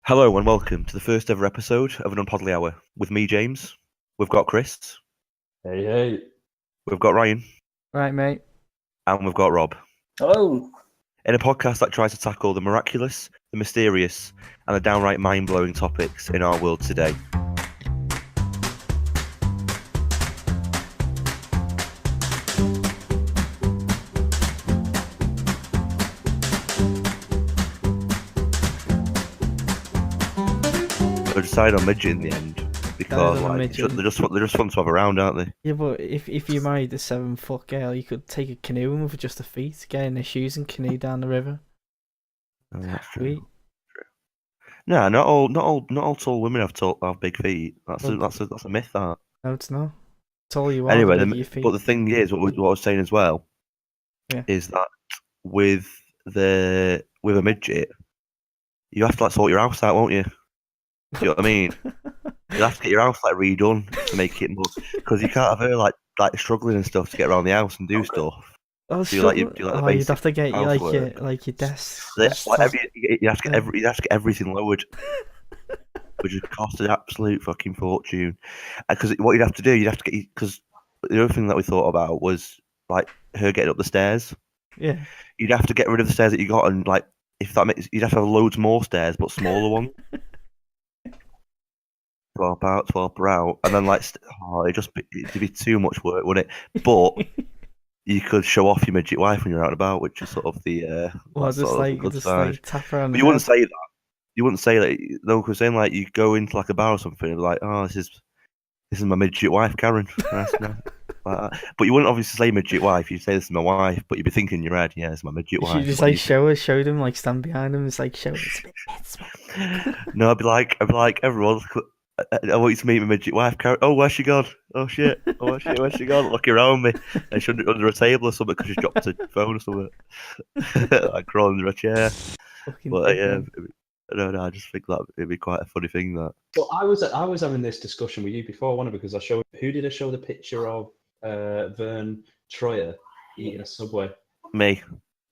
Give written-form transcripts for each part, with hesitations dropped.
Hello and welcome to the first ever episode of Anunpodly Hour. With me, James. We've got Chris. Hey. We've got Ryan. Right, mate. And we've got Rob. Hello. In a podcast that tries to tackle the miraculous, the mysterious, and the downright mind-blowing topics in our world today. I decided on midget in the end because they're just fun to have around, aren't they? Yeah, but if you married a 7-foot girl, you could take a canoe in with just the feet, get in their shoes and canoe down the river. Oh, that's true. Sweet. No, not all tall women have big feet. That's a myth. That. No, it's not. It's all you are. Anyway, your feet. but the thing is, what I was saying as well, is that with a midget, you have to sort your house out, won't you? Do you know what I mean? You have to get your house redone to make it more, because you can't have her like struggling and stuff to get around the house and do stuff. Oh, do you like the you'd have to get your desk. You have to get everything lowered, which would cost an absolute fucking fortune. Because what you'd have to do, because the other thing that we thought about was her getting up the stairs. Yeah. You'd have to get rid of the stairs that you got, and if that makes, you'd have to have loads more stairs, but smaller ones. Swap out, and then it'd be too much work, wouldn't it? But you could show off your midget wife when you're out and about, which is sort of the tap around. But you wouldn't say that. You wouldn't say that. No, because saying you go into a bar or something, and be like, oh, this is my midget wife, Karen. Like that. But you wouldn't obviously say midget wife. You'd say this is my wife, but you'd be thinking in your head, yeah, it's my midget wife. You just show them, stand behind them. It's show us. No, I'd be like everyone. I want you to meet my midget wife, Karen. Oh, where's she gone? Oh shit! Oh shit! Where's she gone? Looking around me, and she's under a table or something because she's dropped her phone or something. Crawling under a chair. But yeah, I just think that it'd be quite a funny thing. That. Well, I was having this discussion with you before, one because I showed. Who did I show the picture of? Vern Troyer eating a Subway. Me.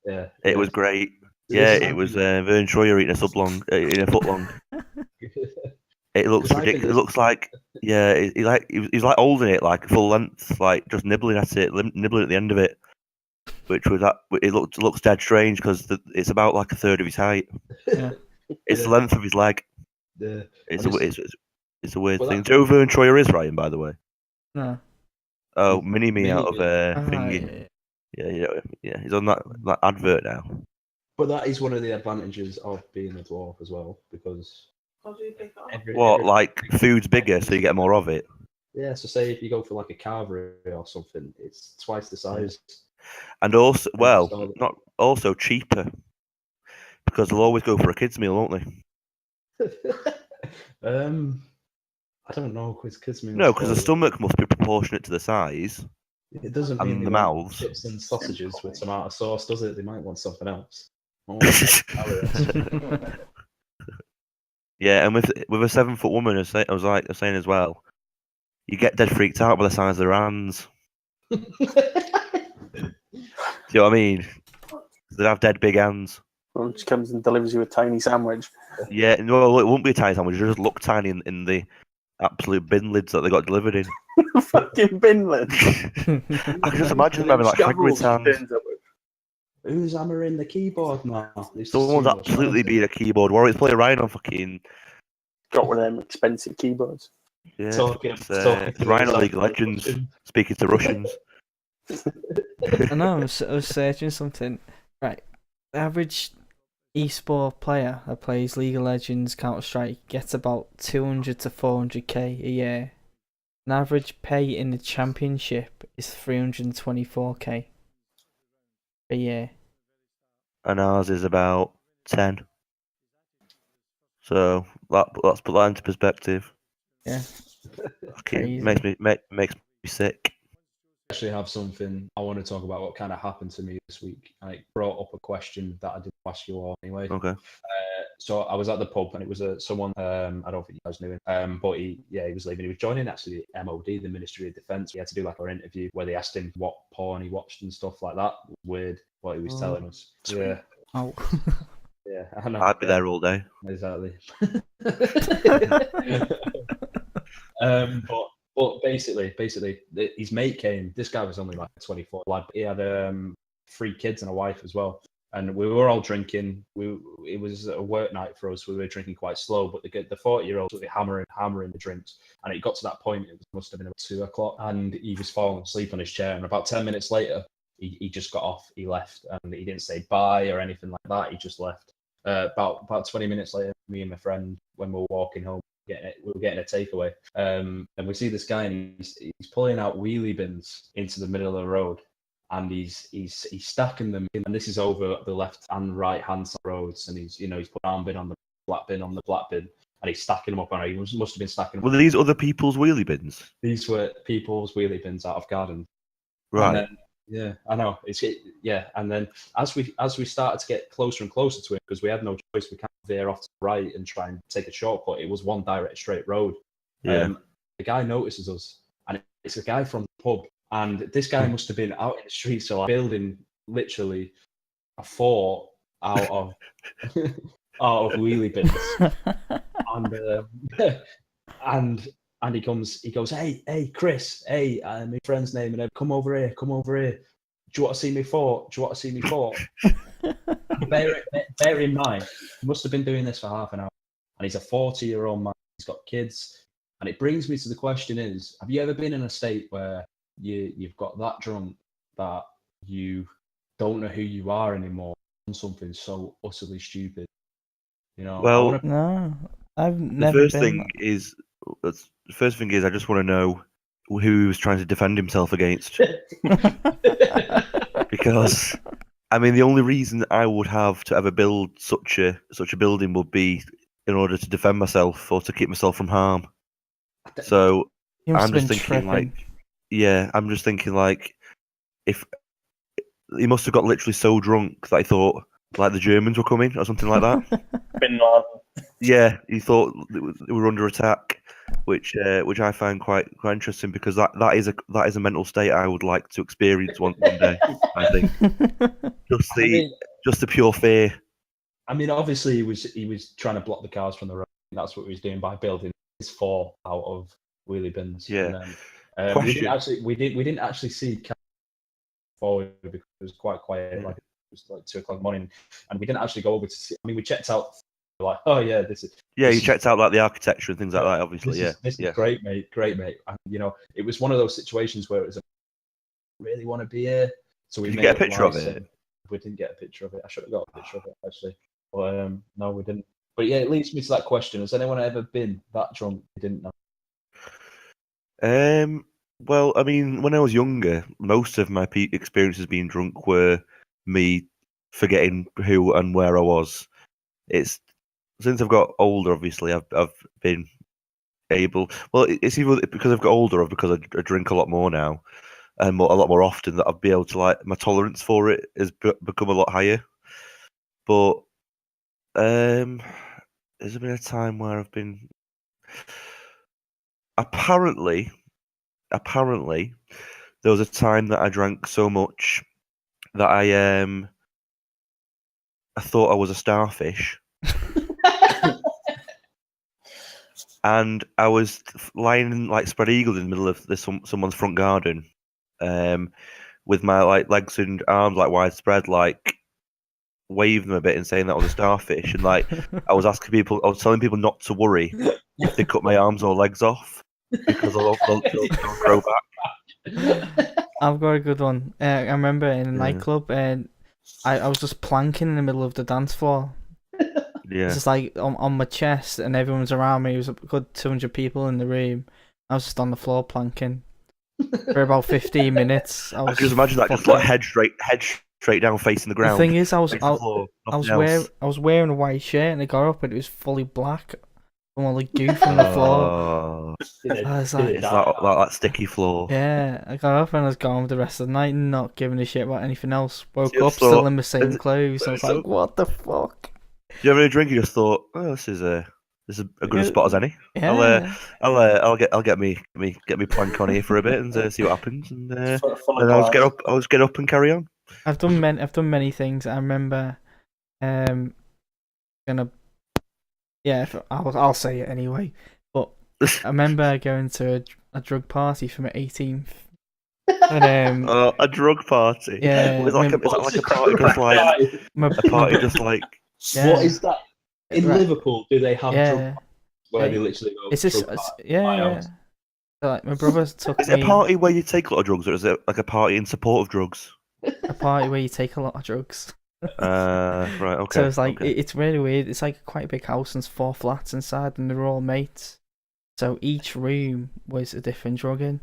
Yeah. It was great. Yeah, it was Vern Troyer eating a footlong. It looks ridiculous. It looks like he's holding it full length, just nibbling at it, nibbling at the end of it, which was that. It looks dead strange because it's about a third of his height. Yeah. It's the length of his leg. Yeah. It's a weird thing. Joe Vern Troyer is Ryan, by the way. No. Oh, mini-me out of thingy. Yeah. He's on that advert now. But that is one of the advantages of being a dwarf as well, because. Food's bigger, so you get more of it? Yeah, so say if you go for a carvery or something, it's twice the size. And also, not also cheaper, because they'll always go for a kids meal, won't they? I don't know, because kids meal. No, because the stomach must be proportionate to the size. It doesn't mean the mouths. Chips and sausages with tomato sauce, does it? They might want something else. Yeah, and with a 7-foot woman, I was saying as well, you get dead freaked out by the size of their hands. Do you know what I mean? They have dead big hands. Well, she comes and delivers you a tiny sandwich. Yeah, no, it won't be a tiny sandwich. It'll just look tiny in the absolute bin lids that they got delivered in. Fucking bin lids. I can just imagine them having Hagrid's hands. Who's hammering the keyboard now? Someone's absolutely been a keyboard warrior. It's playing Ryan on fucking. Got one of them expensive keyboards. Yeah, it's Ryan on League of Legends speaking to Russians. I know. I was searching something. Right, the average esport player that plays League of Legends, Counter-Strike gets about 200 to 400k a year. An average pay in the championship is 324k a year. And ours is about 10. So let's put that into perspective. Yeah. Okay, makes me sick. I actually have something I want to talk about. What kind of happened to me this week? I brought up a question that I didn't ask you all anyway. Okay. So I was at the pub and it was someone I don't think you guys knew him. But he was leaving. He was joining actually MOD, the Ministry of Defence. We had to do an interview where they asked him what porn he watched and stuff like that. Weird what he was telling us. Sweet. Yeah. Oh. Yeah. Yeah, I know. I'd be there all day. Exactly. But basically, his mate came. This guy was only like a 24 lad. But he had 3 kids and a wife as well. And we were all drinking. It was a work night for us. We were drinking quite slow, but the 40-year-old was hammering the drinks. And it got to that point. It must have been about 2 o'clock, and he was falling asleep on his chair. And about 10 minutes later, he just got off. He left, and he didn't say bye or anything like that. He just left. About 20 minutes later, me and my friend, when we were walking home, we were getting a takeaway, and we see this guy, and he's pulling out wheelie bins into the middle of the road, and he's stacking them in, and this is over the left and right hand side roads, and he's put arm bin on the black bin and he's stacking them up on. He must have been stacking them. Were these other people's wheelie bins? These were people's wheelie bins out of garden. Right. Yeah, I know. And then as we started to get closer and closer to him, because we had no choice, we can't veer off to the right and try and take a shortcut. It was one direct straight road. Yeah. The guy notices us, and it's a guy from the pub. And this guy must have been out in the street, so like building literally a fort out of wheelie bins. And he goes, hey, Chris, hey, my friend's name, and come over here. Do you want to see me fort? Bear in mind, he must have been doing this for half an hour, and he's a 40-year-old man. He's got kids, and it brings me to the question: have you ever been in a state where you've got that drunk that you don't know who you are anymore, on something so utterly stupid? Well, no, I've never been. The first thing is, I just want to know who he was trying to defend himself against. Because, I mean, the only reason I would have to ever build such a building would be in order to defend myself or to keep myself from harm. So I'm just thinking if he must have got literally so drunk that he thought like the Germans were coming or something like that. Bin Laden. Yeah, he thought they were under attack, which I find quite interesting, because that is a mental state I would like to experience one day. I think just the pure fear. I mean, obviously he was trying to block the cars from the road. That's what he was doing by building his fort out of wheelie bins. Yeah. And then, we didn't actually see cars forward because it was quite quiet. Yeah. Like it was like 2 o'clock in the morning, and we didn't actually go over to see. I mean, we checked out. Like, oh yeah, this is. Yeah, you checked out like the architecture and things like that. Obviously, this is great, mate. And it was one of those situations where it was really want to be here. So we Did you get a picture of it? We didn't get a picture of it. I should have got a picture of it actually, but no, we didn't. But yeah, it leads me to that question: has anyone ever been that drunk they didn't know? Well, I mean, when I was younger, most of my experiences being drunk were me forgetting who and where I was. It's since I've got older, obviously, I've been able. Well, it's either because I've got older or because I drink a lot more now, and a lot more often, that I'll be able to my tolerance for it has become a lot higher. But has there been a time where I've been? Apparently, there was a time that I drank so much that I thought I was a starfish. And I was lying spread eagled in the middle of someone's front garden, with my legs and arms widespread, waving them a bit and saying that I was a starfish. And I was telling people not to worry if they cut my arms or legs off, because they'll grow back. I've got a good one. I remember in a nightclub, and I was just planking in the middle of the dance floor. Yeah. It's just on my chest, and everyone's around me. It was a good 200 people in the room. I was just on the floor planking for about 15 minutes. I can just imagine that, just head straight down, facing the ground. The thing is, I was wearing a white shirt, and I got up, and it was fully black from all the goo from the floor. It's that sticky floor. Yeah, I got up and I was gone with the rest of the night, not giving a shit about anything else. Woke up still in the same clothes. I was like, what the fuck? Do you ever drink? You just thought, oh, this is a good a spot as any. Yeah. I'll get me plank on here for a bit and see what happens, and then I'll just get up and carry on. I've done many things. I remember, gonna, yeah, I'll say it anyway. But I remember going to a drug party for my 18th, and a drug party. yeah, Is that like a party just like my, a party just like? Yeah. What is that? In Right. Liverpool, do they have drug yeah, parties where they literally go it's just drug party? yeah, My yeah. house. So, like my brother took Is it me a party where you take a lot of drugs, or is it like a party in support of drugs? a party where you take a lot of drugs. Right, okay. So it's like okay. it's really weird. It's like quite a big house and there's 4 flats inside, and they're all mates. So each room was a different drug in.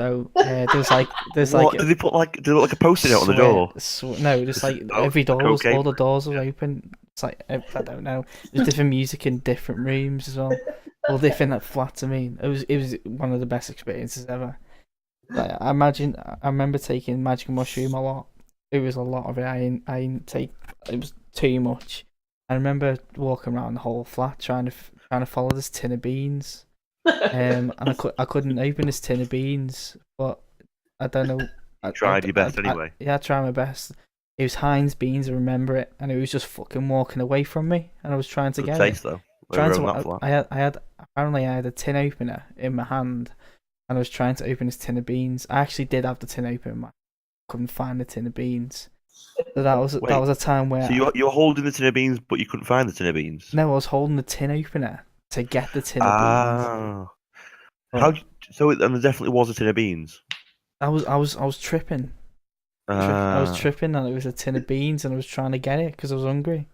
So there's What? like Did they put like did it look like a post-it note on the door? no, just like Oh, every door was, cocaine. all the doors were open. It's like I don't know. There's different music in different rooms as well. All different flats. I mean, it was one of the best experiences ever. Like I remember taking magic mushroom a lot. It was a lot of it. I didn't take. It was too much. I remember walking around the whole flat trying to follow this tin of beans. And I couldn't open this tin of beans, but I don't know. You tried your best anyway. Yeah, I tried my best. It was Heinz beans, I remember it, and it was just fucking walking away from me, and I was trying to Good get taste it. though. Trying Over on that to, flat. I had a tin opener in my hand, and I was trying to open this tin of beans. I actually did have the tin open, but I couldn't find the tin of beans. So that was a time where So you were holding the tin of beans, but you couldn't find the tin of beans. no, I was holding the tin opener to get the tin of beans. How? So and there definitely was a tin of beans. I was tripping. I was tripping, and it was a tin of beans, and I was trying to get it because I was hungry.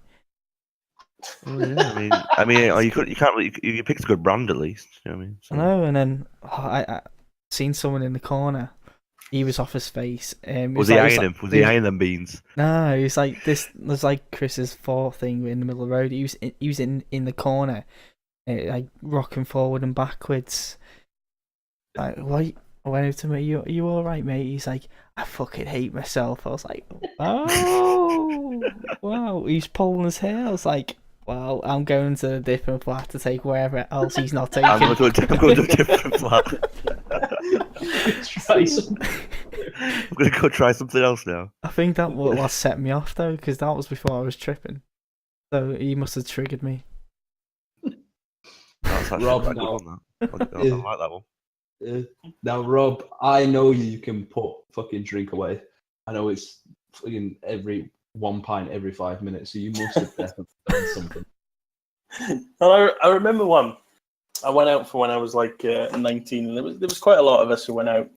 Well, yeah, I mean, you can't really, you picked a good brand at least. You know what I mean? So. I know, and then I seen someone in the corner. He was off his face. Was he eyeing him? Was he eyeing them beans? No, he was like this. Was like Chris's 4th thing in the middle of the road. He was in the corner, like rocking forward and backwards. Like what? I went over to him. Are you all right, mate? He's like, I fucking hate myself. I was like, oh, wow. He's pulling his hair. I was like, wow. I'm going to a different flat to take wherever else he's not taking. I'm going to a different flat. I'm going to go try something else now. I think that what set me off though, because that was before I was tripping. So he must have triggered me. That's actually Rob, quite a good now- one, that. I like that one. Now, Rob, I know you can put fucking drink away. I know it's fucking every 1 pint every 5 minutes, so you must have definitely done something. Well, I remember one. I went out for when I was like 19, and there was quite a lot of us who went out.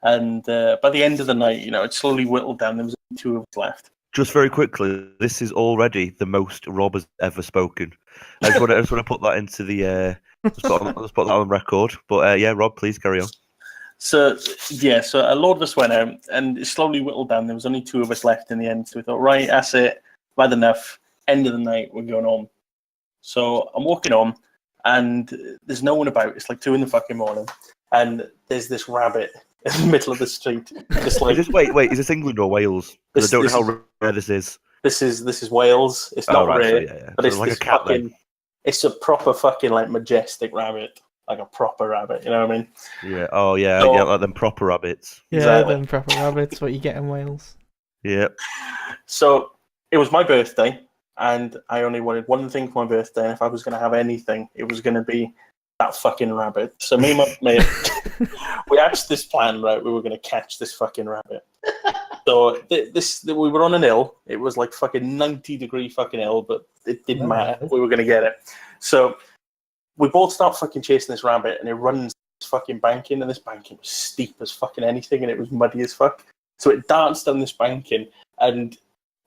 And by the end of the night, it slowly whittled down. There was only 2 of us left. Just very quickly, this is already the most Rob has ever spoken. I just want to put that into the. Let's put that on record. But yeah, Rob, please carry on. So a lot of us went out, and it slowly whittled down. There was only 2 of us left in the end. So we thought, right, that's it. I've had enough. End of the night, we're going home. So I'm walking home, and there's no one about. It's like 2 in the fucking morning, and there's this rabbit in the middle of the street. Just like, wait, is this England or Wales? Because I don't know how rare this is. This is Wales. It's not rare, so yeah. but So it's like this a cat fucking. then. It's a proper fucking like majestic rabbit, like a proper rabbit. You know what I mean? Yeah. Oh yeah. So- yeah, like them proper rabbits. Yeah, Exactly. them proper rabbits. What you get in Wales. Yeah. So it was my birthday, and I only wanted one thing for my birthday. And if I was going to have anything, it was going to be that fucking rabbit. So me and my mate, we hatched this plan. Right, we were going to catch this fucking rabbit. So we were on an hill. It was like fucking 90-degree fucking hill, but it didn't matter. We were going to get it. So we both start fucking chasing this rabbit, and it runs this fucking banking, and this banking was steep as fucking anything, and it was muddy as fuck. So it danced down this banking, and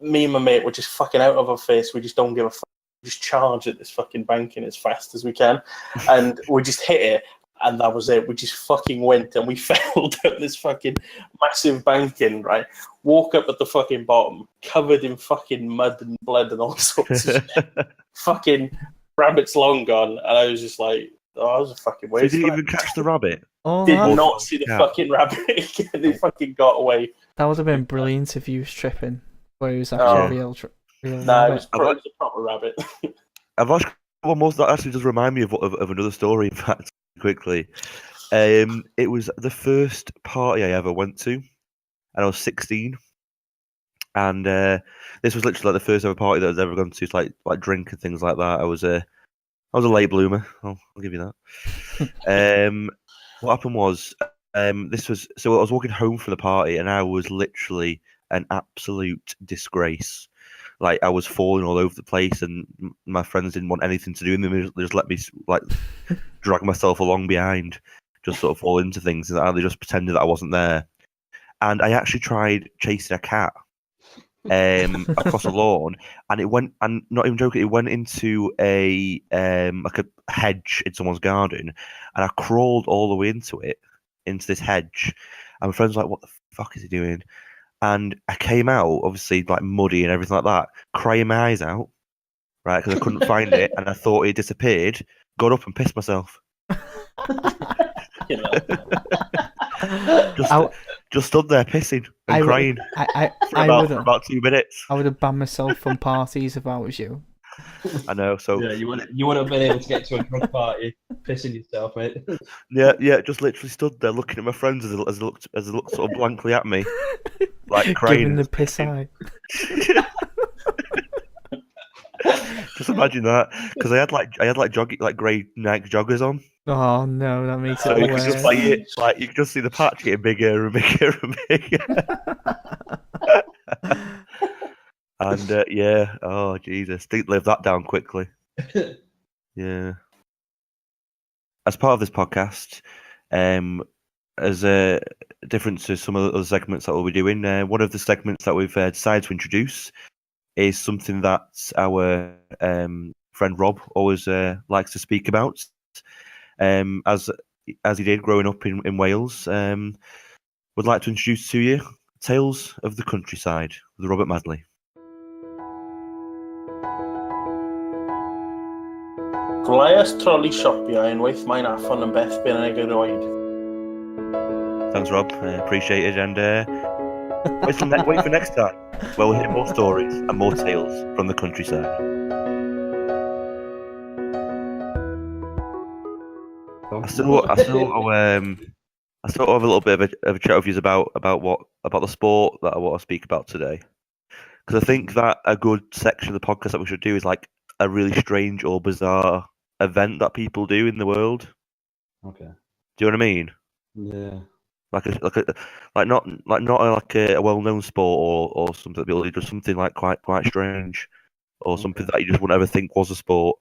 me and my mate were just fucking out of our face. We just don't give a fuck. We just charge at this fucking banking as fast as we can, and we just hit it. And that was it. We just fucking went, and we fell down this fucking massive banking, right? Woke up at the fucking bottom, covered in fucking mud and blood and all sorts of shit. Fucking rabbit's long gone. And I was just like, oh, I was a fucking waste. So you didn't even catch the rabbit? Oh, Did that, not see the fucking rabbit again. It fucking got away. that would have been brilliant if you was tripping, where he was actually real Nah, it rabbit. was a proper rabbit. I've actually one more that actually does remind me of another story. In fact, quickly, it was the first party I ever went to, and I was 16, And this was literally like the first ever party that I was ever gone to like drink and things like that. I was a late bloomer. I'll give you that. What happened was, I was walking home from the party, and I was literally an absolute disgrace. Like, I was falling all over the place, and my friends didn't want anything to do with me. They just let me like drag myself along behind, just sort of fall into things, and they just pretended that I wasn't there. And I actually tried chasing a cat across a lawn, and it went. And not even joking, it went into a like a hedge in someone's garden, and I crawled all the way into this hedge. And my friends were like, "What the fuck is he doing?" And I came out, obviously, like muddy and everything like that, crying my eyes out, right? Because I couldn't find it, and I thought it disappeared. Got up and pissed myself. You know. Just stood there pissing and crying for about 2 minutes. I would have banned myself from parties if I was you. I know. So yeah, you wouldn't have been able to get to a drunk party pissing yourself, mate. yeah, just literally stood there looking at my friends as they looked sort of blankly at me, like crying. Giving the piss eye. Just imagine that, because I had grey Nike joggers on. Oh no, that makes So it you worse. could just you could just see the patch getting bigger and bigger and bigger. And yeah, oh Jesus, didn't live that down quickly. Yeah. As part of this podcast, as a difference to some of the other segments that we'll be doing, one of the segments that we've decided to introduce is something that our friend Rob always likes to speak about, as he did growing up in Wales. Would like to introduce to you Tales of the Countryside with Robert Madley. Gwlaias troli siopio unwaith mae'n affon yn beth by'n ei gyroed. Thanks, Rob. Appreciate it. And wait for next time, where we'll hear more stories and more tales from the countryside. I still have a little bit of a chat with you about the sport that I want to speak about today, because I think that a good section of the podcast that we should do is like a really strange or bizarre event that people do in the world. Okay. Do you know what I mean? Yeah. Not a well-known sport or something that people do, just something like quite strange, or something that you just wouldn't ever think was a sport.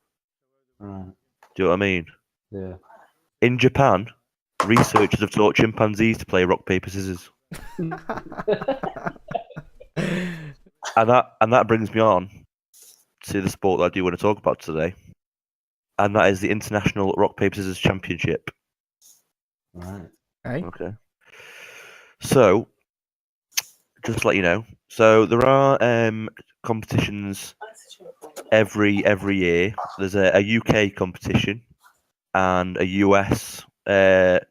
Right. Do you know what I mean? Yeah. In Japan, researchers have taught chimpanzees to play rock paper scissors, and that brings me on to the sport that I do want to talk about today, and that is the International Rock Paper Scissors Championship. Right. Okay. So, just to let you know, so there are competitions every year. There's a UK competition and a US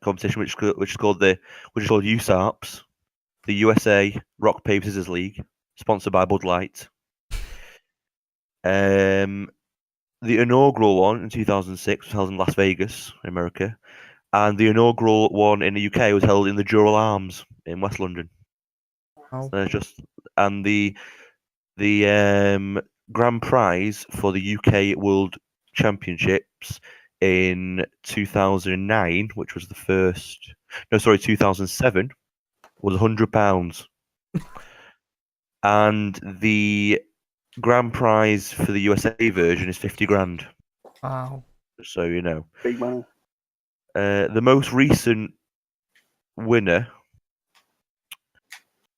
competition, which is called USARPS, the USA Rock Paper Scissors League, sponsored by Bud Light. The inaugural one in 2006 was held in Las Vegas, America, and the inaugural one in the UK was held in the Dural Arms in West London. Oh. And the grand prize for the UK World Championships in 2009, which was 2007, was £100, and the grand prize for the USA version is 50 grand. Wow. So you know. Big money. The most recent winner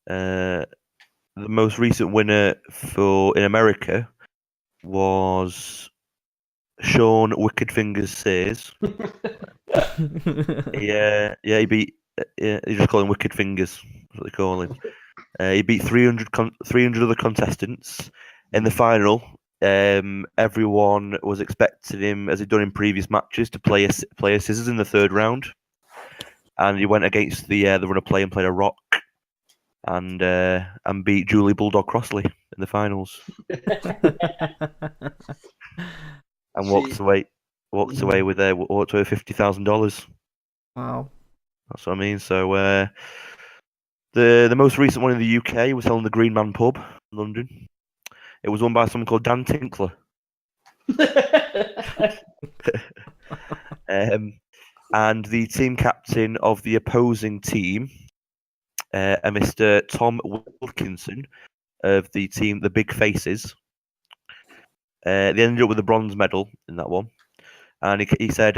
in America was Sean Wicked Fingers Sayers. He beat. They just call him Wicked Fingers. That's what they call him. He beat 300 other contestants in the final. Everyone was expecting him, as he'd done in previous matches, to play a scissors in the third round, and he went against the runner play and played a rock, and beat Julie Bulldog Crossley in the finals, and walked away with $50,000. Wow. That's what I mean. So the most recent one in the UK was held in the Green Man pub London. It was won by someone called Dan Tinkler. And the team captain of the opposing team, a Mr. Tom Wilkinson of the team, the Big Faces. They ended up with a bronze medal in that one. And he said,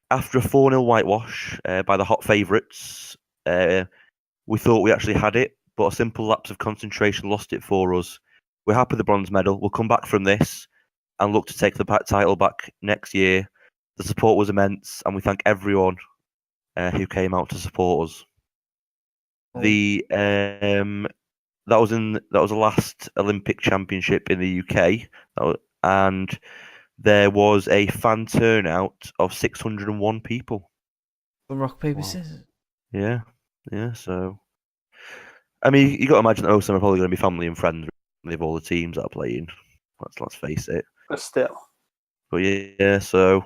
after a 4-0 whitewash by the hot favourites, we thought we actually had it, but a simple lapse of concentration lost it for us. We're happy with the bronze medal. We'll come back from this and look to take the title back next year. The support was immense, and we thank everyone who came out to support us. The that was the last Olympic Championship in the UK, and there was a fan turnout of 601 people. The rock paper scissors. Yeah. So, I mean, you got to imagine that most of them are probably going to be family and friends with all the teams that are playing. Let's face it. But still. But yeah, so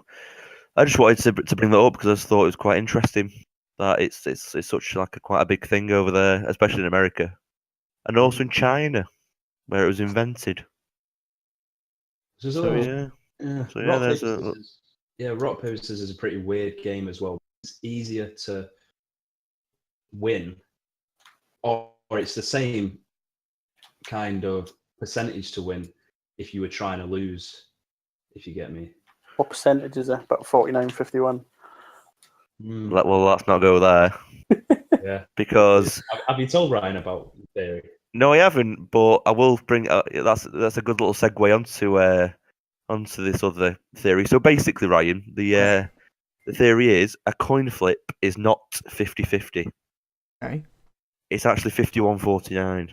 I just wanted to bring that up because I just thought it was quite interesting that it's such like quite a big thing over there, especially in America, and also in China, where it was invented. So yeah, rock paper scissors is a pretty weird game as well. It's easier to win, or it's the same kind of percentage to win if you were trying to lose. If you get me. What percentage is it? About 49-51. Well, let's not go there. Yeah. Because have you told Ryan about the theory? No, I haven't, but I will bring. That's a good little segue onto this other theory. So basically, Ryan, the theory is a coin flip is not 50-50. Okay. It's actually 51-49.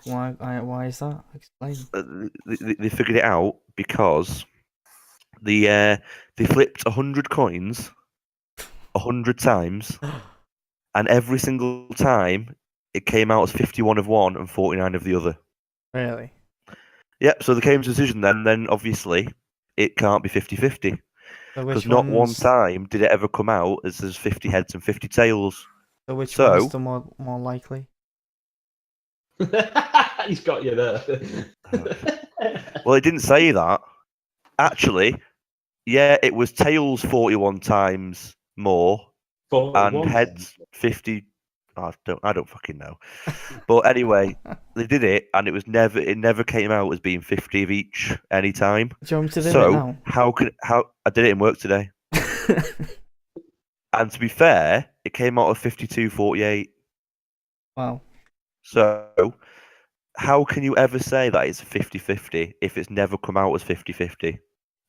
Why is that? Explain. They figured it out because they flipped 100 coins 100 times, and every single time it came out as 51 of one and 49 of the other. Really? Yep. So they came to a decision then obviously it can't be 50-50 because not one time did it ever come out as there's 50 heads and 50 tails. So which one's the more likely? He's got you there. Well, it didn't say that. Actually, yeah, it was tails 41 times more 41. and heads 50. I don't fucking know. But anyway, they did it, and it never came out as being 50 of each any time. Do you want me to do So it now? how I did it in work today. And to be fair, it came out of 52-48. Wow. So how can you ever say that it's 50-50 if it's never come out as 50-50?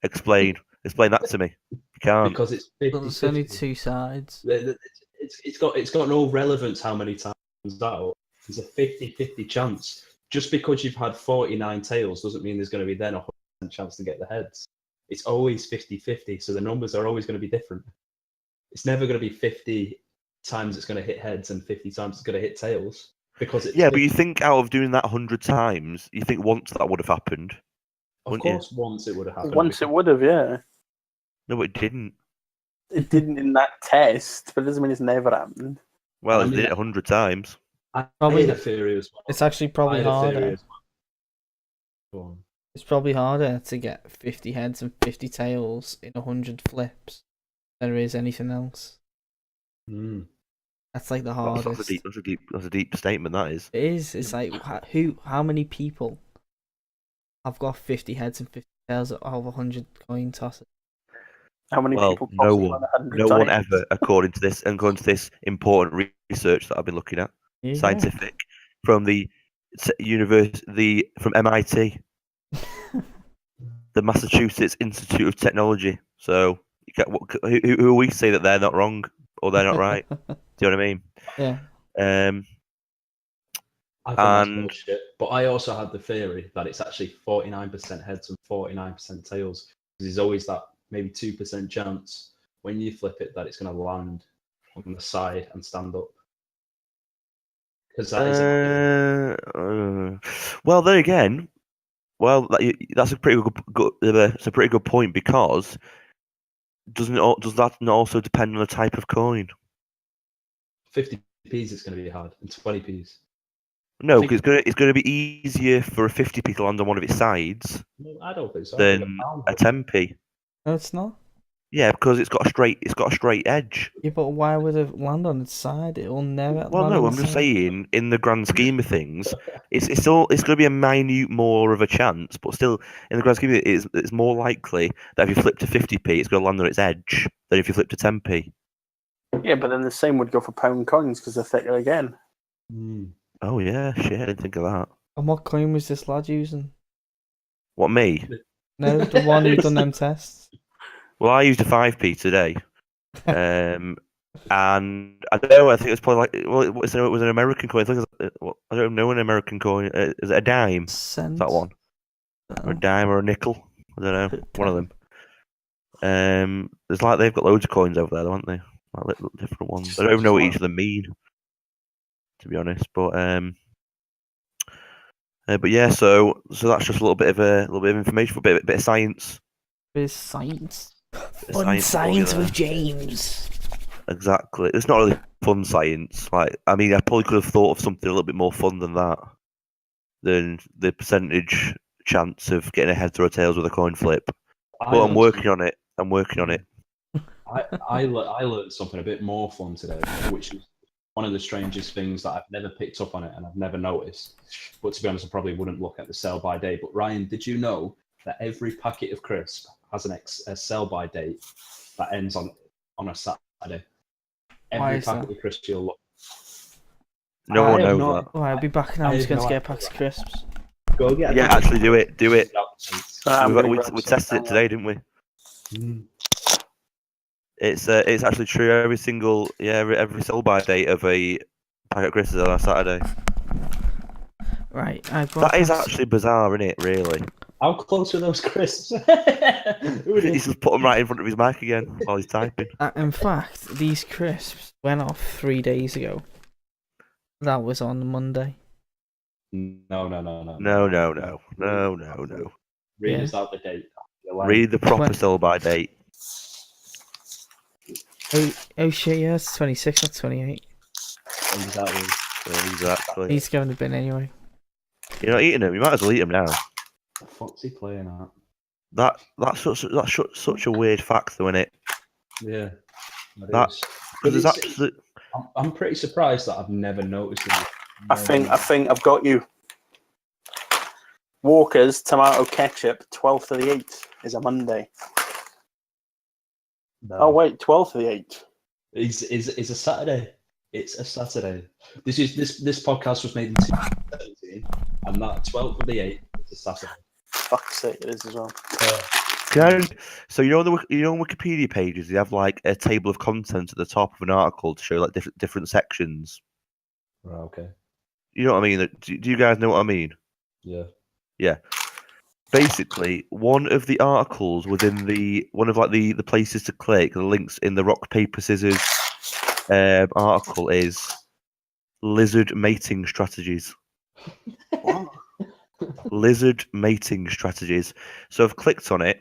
Explain that to me. You can't. Because it's 50. Well, there's only two sides. It's got no relevance how many times out. There's a 50-50 chance. Just because you've had 49 tails doesn't mean there's going to be then a 100% chance to get the heads. It's always 50-50, so the numbers are always going to be different. It's never going to be 50 times it's going to hit heads and 50 times it's going to hit tails. Because it's 50. But you think out of doing that 100 times, you think once that would have happened. Of course, once it would have happened. Once it would have, yeah. No, it didn't. It didn't in that test, but it doesn't mean it's never happened. Well, it did it 100 times. I had a theory as well. It's actually probably harder. It's probably harder to get 50 heads and 50 tails in 100 flips than there is anything else. That's like the hardest. That's a deep statement. That is. It is. It's like how many people have got 50 heads and 50 tails out of 100 coin tosses? How many people? No one ever, according to this important research that I've been looking at, scientific, from the university, from MIT, the Massachusetts Institute of Technology. So, who are we to say that they're not wrong or they're not right? Do you know what I mean? Yeah. I think that's bullshit. But I also had the theory that it's actually 49% heads and 49% tails. Because there's always that maybe 2% chance when you flip it that it's going to land on the side and stand up. Because that is. Well, then again, that's a pretty good point because does that not also depend on the type of coin? 50p's it's going to be hard, and 20p's. No, think- because it's gonna be easier for a 50p to land on one of its sides No, I don't think so. I think than pound a would. 10p. No, it's not. Yeah, because it's got a straight edge. Yeah, but why would it land on its side? It will never Well, land no, on I'm its just side. saying, in the grand scheme of things, it's going to be a minute more of a chance, but still, in the grand scheme of it, it's more likely that if you flip to 50p, it's going to land on its edge than if you flip to 10p. Yeah, but then the same would go for pound coins because they're thicker again. Oh yeah, shit, I didn't think of that. And what coin was this lad using? What, me? No, the one who done them tests. Well, I used a 5p today. And I don't know, I think it was probably like, well, it was an American coin. I think I don't know an American coin. Is it a dime? Cent. Is that one? Or a dime or a nickel? I don't know. One of them. There's like they've got loads of coins over there, don't they? Like little different ones. I don't even know what each of them mean, to be honest. But yeah. So that's just a little bit of information, a bit of science. Bit of science. Bit of Fun science for you science there. with James. Exactly. It's not really fun science. Like, I mean, I probably could have thought of something a little bit more fun than that. Than the percentage chance of getting a heads or a tails with a coin flip. But I'm working on it. I'm working on it. I learned something a bit more fun today, which is one of the strangest things that I've never picked up on it and I've never noticed. But to be honest, I probably wouldn't look at the sell by date. But Ryan, did you know that every packet of crisp has a sell by date that ends on a Saturday? Why Every is packet that? of crisps you'll look. No I one have knows no- that. Oh, I'll be back now. I'm I just have going to no get idea. packs of crisps. Go get. Yeah, actually, do it. Do it. I'm We, gonna we, grab we some tested it now. today, didn't we? Mm. It's actually true. Every single every sell by date of a packet of crisps is on a Saturday. Right, I brought That is packs- actually bizarre, isn't it? Really. How close are those crisps? He's just put them right in front of his mic again while he's typing. In fact, these crisps went off 3 days ago. That was on Monday. No. Read Yeah. us out the date. You're lying. Read the proper When- sell by date. Oh shit, yeah, it's 26, not 28. Exactly. He's going to bin anyway. You're not eating them. You might as well eat them now. The fuck's he playing at? That's such a weird fact, though, isn't it? Yeah. That- is. Because there's It's- absolute. I'm pretty surprised that I've never noticed it. I think I've got you. Walker's tomato ketchup, 12th of the 8th is a Monday. No. Oh wait, 12th of the 8th. It's a Saturday. It's a Saturday. This podcast was made in 2017, and that 12th of the 8th is a Saturday. Fuck's sake, it is as well. So on Wikipedia pages, they have like a table of contents at the top of an article to show like different sections. Right. Okay. You know what I mean? Do you guys know what I mean? Yeah. Yeah. Basically, one of the articles within the places to click, the links in the rock paper scissors article is lizard mating strategies. What? Lizard mating strategies. So I've clicked on it.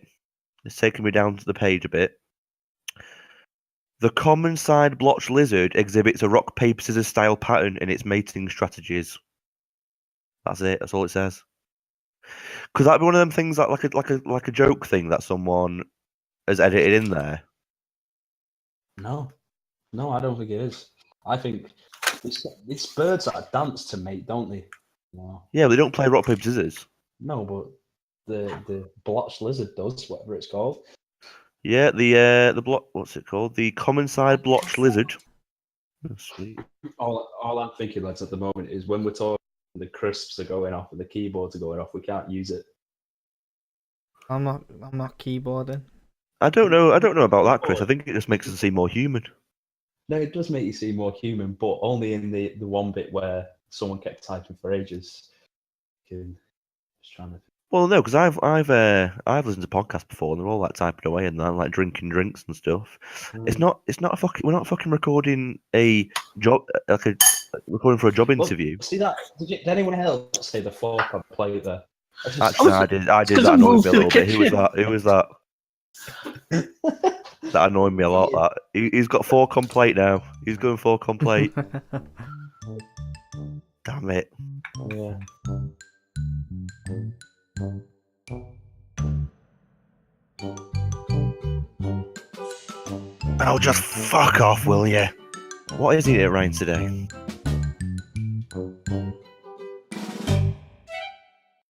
It's taken me down to the page a bit. The common side blotched lizard exhibits a rock paper scissors style pattern in its mating strategies. That's it. That's all it says. Could that be one of them things that like a joke thing that someone has edited in there? No, I don't think it is. I think it's birds that dance to mate, don't they? No, Yeah, but they don't play rock paper scissors. no, but the blotched lizard does, whatever it's called. Yeah, the what's it called? The common side blotched lizard. Oh, sweet. All I'm thinking, lads, at the moment is when we're talking, the crisps are going off and the keyboards are going off. We can't use it. I'm not keyboarding. I don't know about that, Chris. I think it just makes us seem more human. No, it does make you seem more human, but only in the one bit where someone kept typing for ages. Just trying to. Well, no, because I've listened to podcasts before, and they're all like typing away and that, like drinking drinks and stuff. It's not a fucking. We're not fucking recording a job recording for a job interview. See that? Did anyone else say the fork on plate there? Actually, I did. That annoyed me a little bit. Who was that? That annoyed me a lot. That he's got fork on plate now. He's going fork on plate. Damn it. Yeah. Oh, just fuck off, will you? What is it rain today?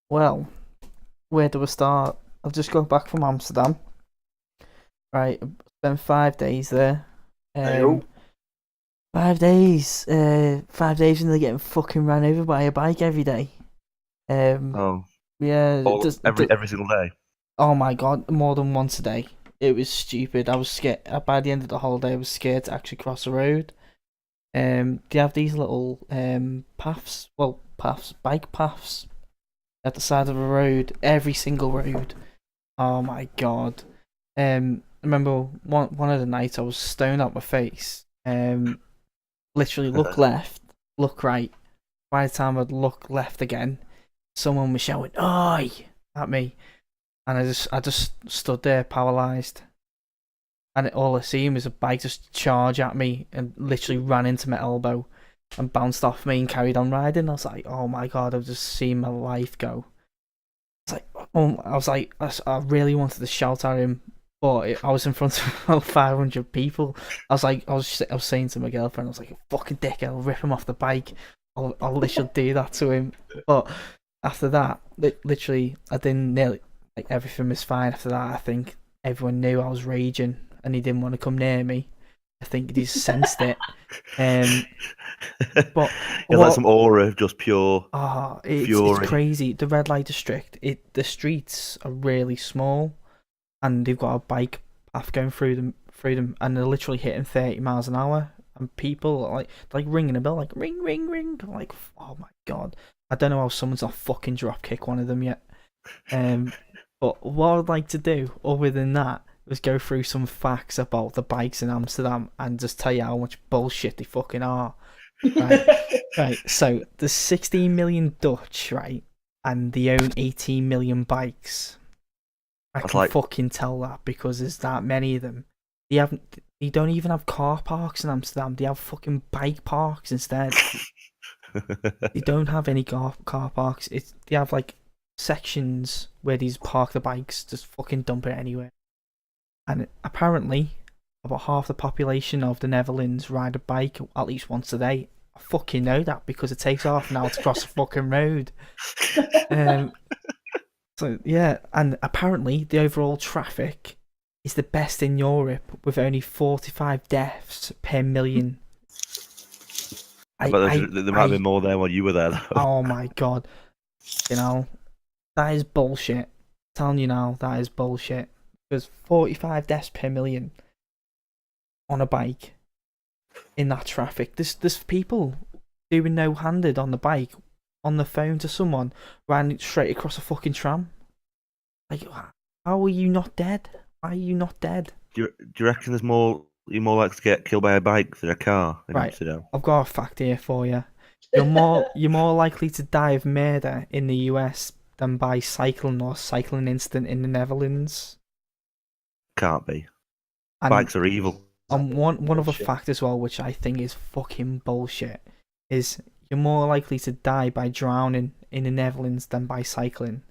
Well, where do I start? I've just got back from Amsterdam. Right, spent 5 days there. Hey-o. 5 days. 5 days and they're getting fucking ran over by a bike every day. Oh, Yeah, every single day. oh my god, more than once a day. It was stupid. I was scared. By the end of the holiday, I was scared to actually cross the road. They have these little paths. Well, bike paths at the side of the road. Every single road. Oh my god. I remember one of the nights I was stoned out my face. Literally look left, look right. By the time I'd look left again, someone was shouting "Oi!" at me, and I just stood there paralysed. And all I seen was a bike just charge at me and literally ran into my elbow and bounced off me and carried on riding. I was like, oh my god, I've just seen my life go. It's like, I really wanted to shout at him, but I was in front of about 500 people. I was saying to my girlfriend, I was like, fucking dick, I'll rip him off the bike. I'll literally do that to him. But after that, literally, I didn't nearly, like, everything was fine after that. I think everyone knew I was raging and he didn't want to come near me. I think he sensed it. But It's like some aura of just pure it's fury. crazy. The red light district, the streets are really small, and they've got a bike path going through them, and they're literally hitting 30 miles an hour, and people are like ringing a bell, like ring, ring, ring. I'm like, oh my god, I don't know how someone's not fucking drop kick one of them yet. But what I'd like to do, other than that, was go through some facts about the bikes in Amsterdam and just tell you how much bullshit they fucking are. Right. So there's 16 million Dutch, right, and they own 18 million bikes. I can fucking tell that because there's that many of them. They don't even have car parks in Amsterdam. They have fucking bike parks instead. They don't have any car parks. They have like sections where these park the bikes, just fucking dump it anywhere. And apparently, about half the population of the Netherlands ride a bike at least once a day. I fucking know that because it takes half an hour to cross the fucking road. So yeah, and apparently the overall traffic is the best in Europe with only 45 deaths per million. There might have been more there while you were there, though. Oh my god. You know, that is bullshit. I'm telling you now, that is bullshit. There's 45 deaths per million on a bike in that traffic. There's people doing no-handed on the bike on the phone to someone ran straight across a fucking tram. Like, how are you not dead? Why are you not dead? Do you reckon you're more likely to get killed by a bike than a car in Amsterdam? I've got a fact here for you. You're more likely to die of murder in the US than by cycling or cycling incident in the Netherlands. Can't be. And bikes are evil. And one other fact as well, which I think is fucking bullshit, is you're more likely to die by drowning in the Netherlands than by cycling.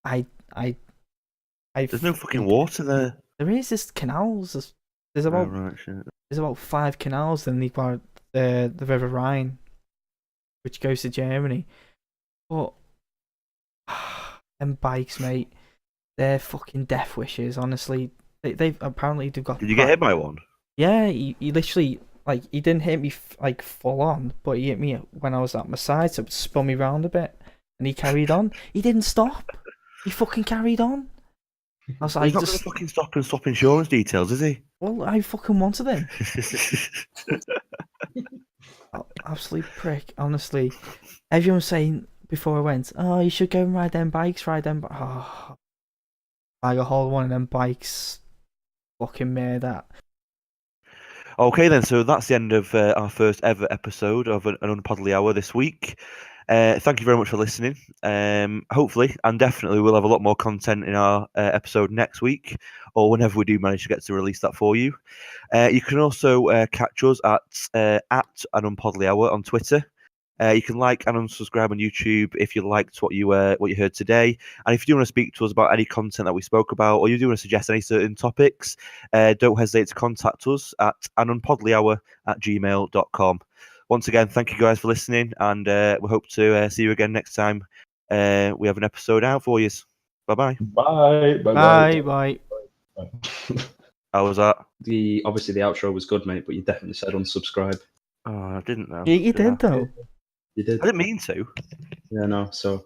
There's no fucking water there. There is. There's canals. There's about 5 canals. Then they've got the River Rhine, which goes to Germany. But them bikes, mate, they're fucking death wishes. Honestly, they've got. Did you get hit by one? Yeah, he literally, like, he didn't hit me like full on, but he hit me when I was at my side, so it spun me round a bit, and he carried on. He didn't stop. He fucking carried on. I was like, he's not going to fucking stop insurance details, is he? Well, I fucking wanted him. Absolute prick, honestly. Everyone was saying before I went, oh, you should go and ride them bikes, Oh, I got hold of one of them bikes. Fucking made that. Okay then, so that's the end of our first ever episode of an Unpodly Hour this week. Thank you very much for listening. Hopefully and definitely we'll have a lot more content in our episode next week, or whenever we do manage to get to release that for you. You can also catch us at an Unpodly Hour on Twitter. You can like and unsubscribe on YouTube if you liked what you heard today. And if you do want to speak to us about any content that we spoke about, or you do want to suggest any certain topics, don't hesitate to contact us at anunpodlyhour@gmail.com. Once again, thank you guys for listening, and we hope to see you again next time. We have an episode out for you. Bye-bye. Bye. Bye. How was that? Obviously the outro was good, mate, but you definitely said unsubscribe. Oh, I didn't know. You did though. You did. I didn't mean to. Yeah, no. So.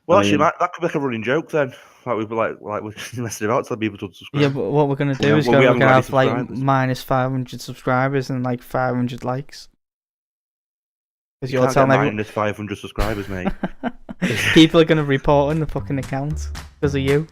Well, I actually, mean- that could be like a running joke then. Like we're messing about, telling people to subscribe. Yeah, but what we're gonna do Yeah, is well, we we're haven't gonna got any have like subscribers. minus 500 subscribers and like 500 likes. Because You you're can't get telling everyone. minus 500 subscribers, mate. People are gonna report on the fucking account because of you.